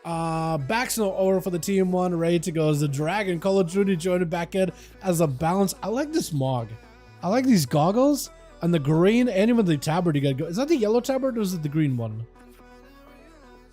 Backsnow over for the team one, ready to go as the Dragon. Call of Duty joined back in as a balance. I like this mog. I like these goggles and the green and even the tabard you gotta go. Is that the yellow tabard or is it the green one?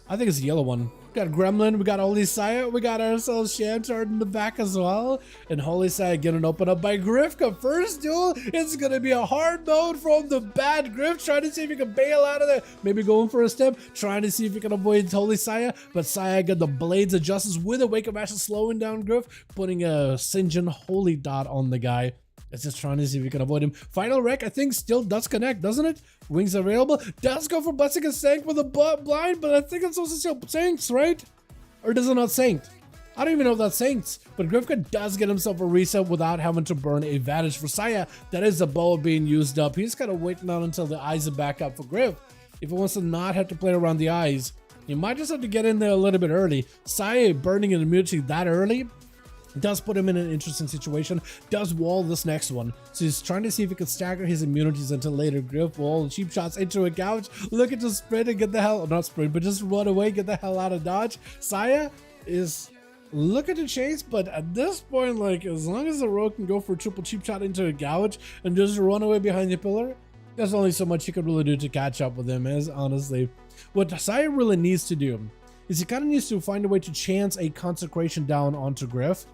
I think it's the yellow one. We got Gremlin, we got Holy Saya, we got ourselves Shamtard in the back as well. And Holy Saya getting opened up by Grifka. First duel, it's gonna be a hard mode from the bad Griff, trying to see if he can bail out of there. Maybe going for a step, trying to see if he can avoid Holy Saya. But Saya got the Blades of Justice with a Wake of Ashes, slowing down Griff, putting a Sinjin Holy Dot on the guy. It's just trying to see if we can avoid him. Final Wreck, I think, still does connect, doesn't it? Wings available. Does go for Blessing and Sank with a blind, but I think it's also still Saints, right? Or does it not Saint? I don't even know if that's Saints. But Grifka does get himself a reset without having to burn a Vanish for Saya. That is a bow being used up. He's kind of waiting out until the eyes are back up for Griff. If he wants to not have to play around the eyes, you might just have to get in there a little bit early. Saya burning an immunity that early does put him in an interesting situation. Does wall this next one, so he's trying to see if he can stagger his immunities until later. Griff wall, cheap shots into a couch, looking to sprint and get the hell, not sprint, but just run away, get the hell out of dodge. Saya is looking to chase, but at this point, like, as long as the rogue can go for a triple cheap shot into a gouge and just run away behind the pillar, there's only so much you could really do to catch up with him. As honestly, what Saya really needs to do is he kind of needs to find a way to chance a consecration down onto Griff,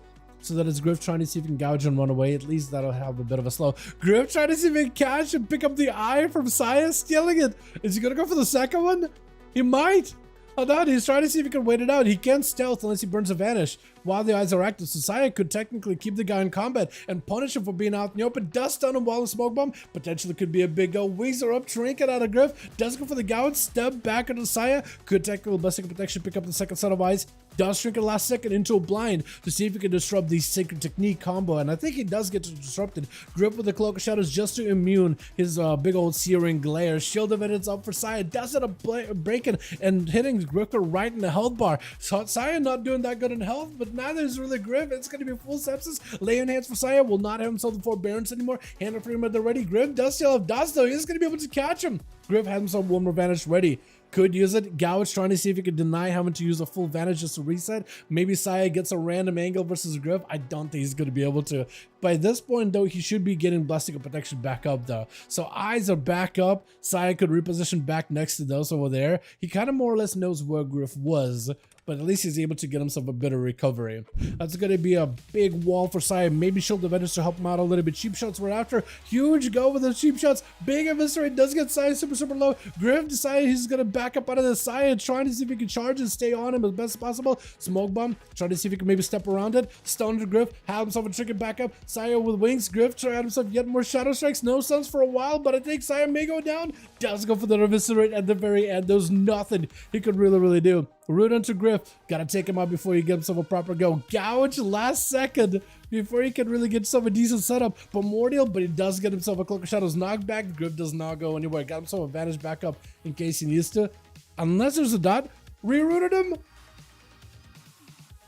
so that it's Griff trying to see if he can gouge and run away. At least that'll have a bit of a slow. Griff trying to see if he can catch and pick up the eye from Saya, stealing it. Is he gonna go for the second one? He might. Oh no, he's trying to see if he can wait it out. He can't stealth unless he burns a Vanish while the eyes are active. So Saya could technically keep the guy in combat and punish him for being out in the open. Does stun him while the smoke bomb. Potentially could be a big go. Wings are up, trinket out of Griff. Does go for the gouge, step back into Saya. Could technical blessing protection, pick up the second set of eyes. Does shrink it last second into a blind to see if he can disrupt the Sacred Technique combo. And I think he does get disrupted. Grip with the Cloak of Shadows just to immune his big old searing glare. Shield of Edits up for Saya. Does it a breaking and hitting Grifka right in the health bar. So Saya not doing that good in health, but neither is really Griff. It's going to be full sepsis. Laying hands for Saya. Will not have himself the forbearance anymore. Hand of Freedom at the ready. Griff does still have Dust though. He's going to be able to catch him. Griff has himself one more Vanish ready. Could use it. Gouge trying to see if he could deny having to use a full Vanish just to reset. Maybe Saya gets a random angle versus Griff. I don't think he's going to be able to. By this point, though, he should be getting Blessing of Protection back up, though. So eyes are back up. Saya could reposition back next to those over there. He kind of more or less knows where Griff was, but at least he's able to get himself a bit of recovery. That's going to be a big wall for Saya. Maybe Shield of Edge to help him out a little bit. Cheap shots right after. Huge go with the cheap shots. Big eviscerate does get Saya super low. Griff decided he's going to back up out of the Saya, trying to see if he can charge and stay on him as best as possible. Smoke bomb, trying to see if he can maybe step around it. Stun to Griff, have himself a trinket back up. Saya with wings. Griff trying himself yet more shadow strikes. No stuns for a while, but I think Saya may go down. Does go for the eviscerate at the very end. There's nothing he could really do. Root onto Griff. Gotta take him out before he gets himself a proper go. Gouge last second before he can really get himself a decent setup. Primordial, but he does get himself a Cloak of Shadows knockback. Griff does not go anywhere. Got himself a Vanish back up in case he needs to. Unless there's a dot. Rerooted him.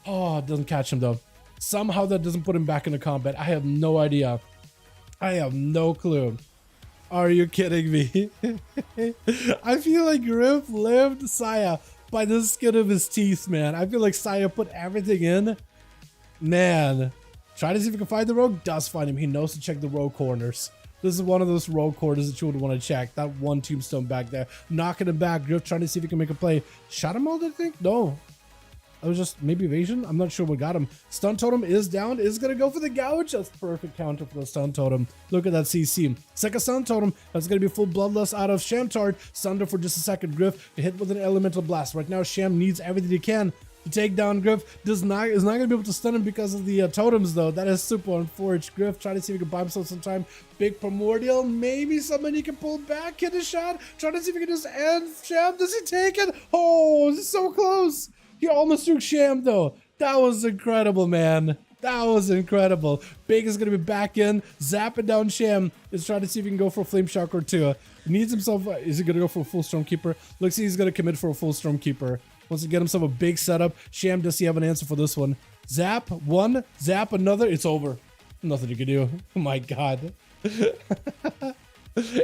Oh, it doesn't catch him though. Somehow that doesn't put him back into combat. I have no idea. I have no clue. Are you kidding me? I feel like Griff lived Saya by the skin of his teeth, man. I feel like Saya put everything in. Man. Try to see if he can find the rogue. Does find him. He knows to check the rogue corners. This is one of those rogue corners that you would want to check. That one tombstone back there. Knocking him back. Griff trying to see if he can make a play. Shot him all, I think? No. That was just maybe evasion. I'm not sure what got him. Stun totem is down. Is going to go for the gouge. That's perfect counter for the stun totem. Look at that CC. Second stun totem. That's going to be full bloodlust out of Shamtard. Stunned for just a second. Griff hit with an elemental blast. Right now, Sham needs everything he can to take down Griff. Is not going to be able to stun him because of the totems, though. That is super unfortunate. Griff trying to see if he can buy himself some time. Big Primordial. Maybe someone he can pull back. Hit a shot. Trying to see if he can just end Sham. Does he take it? Oh, this is so close. He almost took Sham, though. That was incredible, man. That was incredible. Big is going to be back in. Zapping down Sham. Is trying to see if he can go for a Flame Shock or two. He needs himself... Is he going to go for a full Stormkeeper? Looks like he's going to commit for a full Stormkeeper. Wants to get himself a big setup. Sham, does he have an answer for this one? Zap one. Zap another. It's over. Nothing you can do. Oh my god.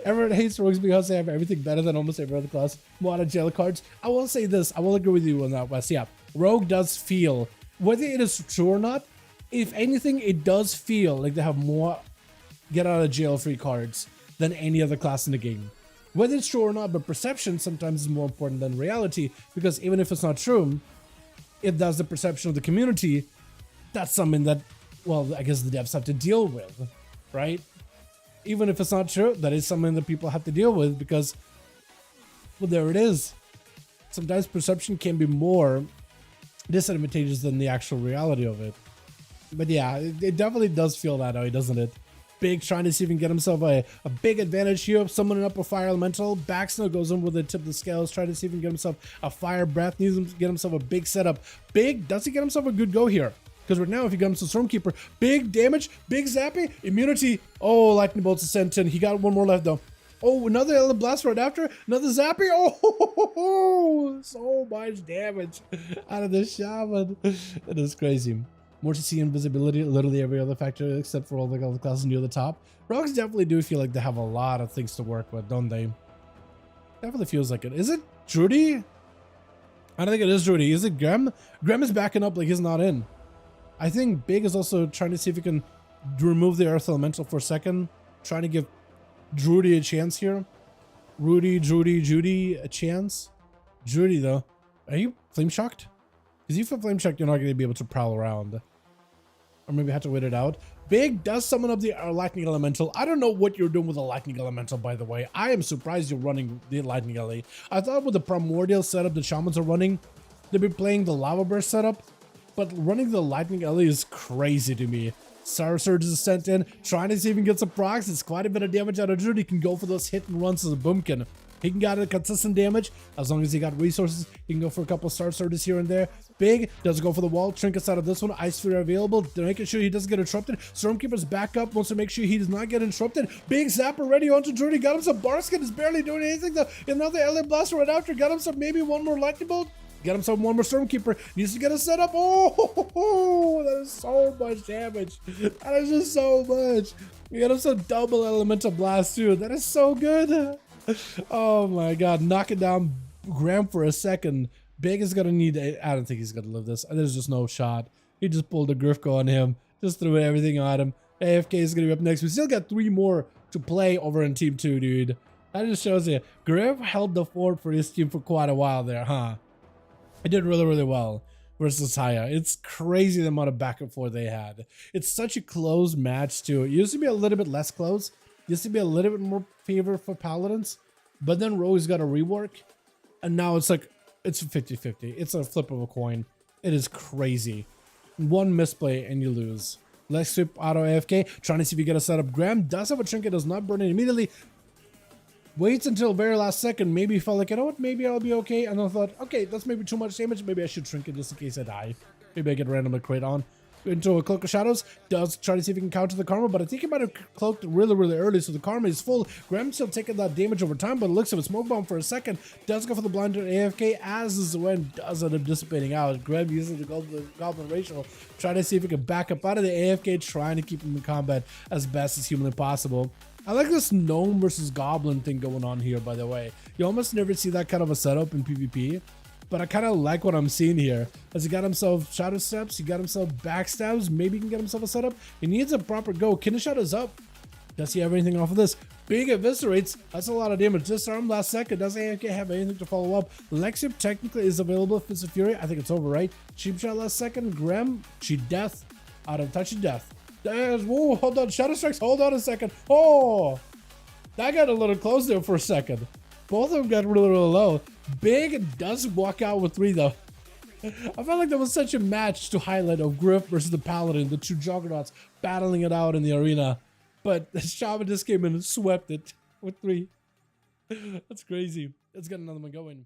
Everyone hates rogues because they have everything better than almost every other class. Mod and jail cards. I will say this. I will agree with you on that, Wes. Yeah. Rogue does feel, whether it is true or not, if anything, it does feel like they have more get out of jail free cards than any other class in the game. Whether it's true or not, but perception sometimes is more important than reality, because even if it's not true, if that's the perception of the community, that's something that, well, I guess the devs have to deal with, right? Even if it's not true, that is something that people have to deal with, because, well, there it is. Sometimes perception can be more disadvantageous than the actual reality of it. But yeah, it definitely does feel that way, doesn't it? Big trying to see if he can get himself a big advantage here. Summoning up a fire elemental. Backsnow goes in with the tip of the scales, trying to see if he can get himself a fire breath. Needs to get himself a big setup. Big, does he get himself a good go here? Because right now, if he got himself Stormkeeper, big damage, big zappy, immunity. Oh, lightning bolts are sent in. He got one more left though. Oh, another Element Blast right after. Another zappy. Oh, so much damage out of the Shaman. It is crazy. More to see invisibility, literally every other factor except for all the other classes near the top. Rogues definitely do feel like they have a lot of things to work with, don't they? Definitely feels like it. Is it Drudy? I don't think it is Drudy. Is it Grem? Grem is backing up like he's not in. I think Big is also trying to see if he can remove the Earth Elemental for a second. Trying to give Drudy a chance here. Judy a chance. Drudy though. Are you flame shocked? Because if you're flame shocked, you're not going to be able to prowl around. Or maybe have to wait it out. Big does summon up the Lightning Elemental. I don't know what you're doing with the Lightning Elemental, by the way. I am surprised you're running the Lightning Ele. I thought with the Primordial setup the Shamans are running, they'd be playing the Lava Burst setup. But running the Lightning Ele is crazy to me. Star Surge is sent in, trying to see if he can get some procs. It's quite a bit of damage out of Druid. He can go for those hit and runs as a boomkin. He can get a consistent damage as long as he got resources. He can go for a couple Star Surges here and there. Big does go for the wall. Trinkets out of this one. Ice Sphere available. Making sure he doesn't get interrupted. Stormkeeper's back up. Wants to make sure he does not get interrupted. Big Zapper ready onto Druid. He got him some Barskin. Is barely doing anything though. Another Alien Blaster right after. Got him some maybe one more Lightning Bolt. Get himself one more Stormkeeper. Needs to get a setup. Oh, that is so much damage. That is just so much. We got him some double Elemental Blast too. That is so good. Oh my god. Knock it down Graham for a second. Big is gonna need I don't think he's gonna live this. There's just no shot. He just pulled a Griffco on him. Just threw everything on him. AFK is gonna be up next. We still got 3 more to play over in Team 2, dude. That just shows you. Griff held the fort for his team for quite a while there, huh? It did really, really well versus Haya. It's crazy the amount of back and forth they had. It's such a close match too. It used to be a little bit less close. It used to be a little bit more favor for Paladins. But then Rogue's got a rework. And now it's like, it's 50-50. It's a flip of a coin. It is crazy. One misplay and you lose. Let's sweep auto AFK. Trying to see if you get a setup. Graham does have a trinket. Does not burn it immediately. Waits until very last second. Maybe felt like, you know what, maybe I'll be okay. And I thought, okay, that's maybe too much damage. Maybe I should shrink it just in case I die. Maybe I get randomly crit on. Into a Cloak of Shadows. Does try to see if he can counter the Karma, but I think he might have cloaked really, really early, so the Karma is full. Graham's still taking that damage over time, but it looks like a Smoke Bomb for a second. Does go for the Blinder AFK, as is when does end up dissipating out. Graham using the Goblin Racial, trying to see if he can back up out of the AFK, trying to keep him in combat as best as humanly possible. I like this Gnome versus Goblin thing going on here, by the way. You almost never see that kind of a setup in PvP. But I kind of like what I'm seeing here. As he got himself Shadow Steps, he got himself Backstabs, maybe he can get himself a setup. He needs a proper go. Kineshot is up. Does he have anything off of this? Big Eviscerates, that's a lot of damage. Disarm last second, doesn't AFK have anything to follow up. Lexip technically is available, Fist of Fury, I think it's over, right? Cheap Shot last second, Graham, Cheat Death, out of Touch of Death. Whoa, hold on, Shadow Strikes, hold on a second. Oh, that got a little close there for a second. Both of them got really, really low. Big does walk out with 3 though. I felt like that was such a match to highlight of Griff versus the Paladin, the 2 juggernauts battling it out in the arena. But the Shaman just came in and swept it with 3. That's crazy. Let's get another one going.